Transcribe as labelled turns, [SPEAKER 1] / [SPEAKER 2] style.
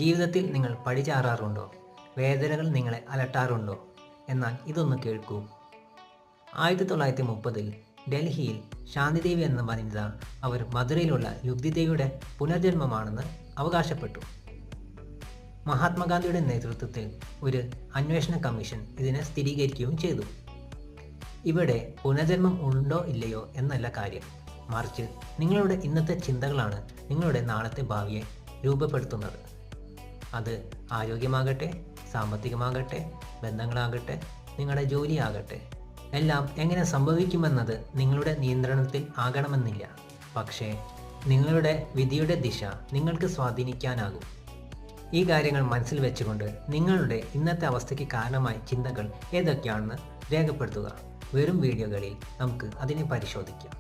[SPEAKER 1] ജീവിതത്തിൽ നിങ്ങൾ പഴിചാറാറുണ്ടോ? വേദനകൾ നിങ്ങളെ അലട്ടാറുണ്ടോ? എന്നാൽ ഇതൊന്ന് കേൾക്കൂ. 1930-ൽ ഡൽഹിയിൽ ശാന്തിദേവി എന്ന വനിത അവർ മധുരയിലുള്ള യുക്തിദേവിയുടെ പുനർജന്മമാണെന്ന് അവകാശപ്പെട്ടു. മഹാത്മാഗാന്ധിയുടെ നേതൃത്വത്തിൽ ഒരു അന്വേഷണ കമ്മീഷൻ ഇതിനെ സ്ഥിരീകരിക്കുകയും ചെയ്തു. ഇവിടെ പുനർജന്മം ഉണ്ടോ ഇല്ലയോ എന്നല്ല കാര്യം, മറിച്ച് നിങ്ങളുടെ ഇന്നത്തെ ചിന്തകളാണ് നിങ്ങളുടെ നാളത്തെ ഭാവിയെ രൂപപ്പെടുത്തുന്നത്. അത് ആരോഗ്യമാകട്ടെ, സാമ്പത്തികമാകട്ടെ, ബന്ധങ്ങളാകട്ടെ, നിങ്ങളുടെ ജോലിയാകട്ടെ, എല്ലാം എങ്ങനെ സംഭവിക്കുമെന്നത് നിങ്ങളുടെ നിയന്ത്രണത്തിൽ ആകണമെന്നില്ല. പക്ഷേ നിങ്ങളുടെ വിധിയുടെ ദിശ നിങ്ങൾക്ക് സ്വാധീനിക്കാനാകും. ഈ കാര്യങ്ങൾ മനസ്സിൽ വെച്ചുകൊണ്ട് നിങ്ങളുടെ ഇന്നത്തെ അവസ്ഥയ്ക്ക് കാരണമായ ചിന്തകൾ ഏതൊക്കെയാണെന്ന് രേഖപ്പെടുത്തുക. വരും വീഡിയോകളിൽ നമുക്ക് അതിനെ പരിശോധിക്കാം.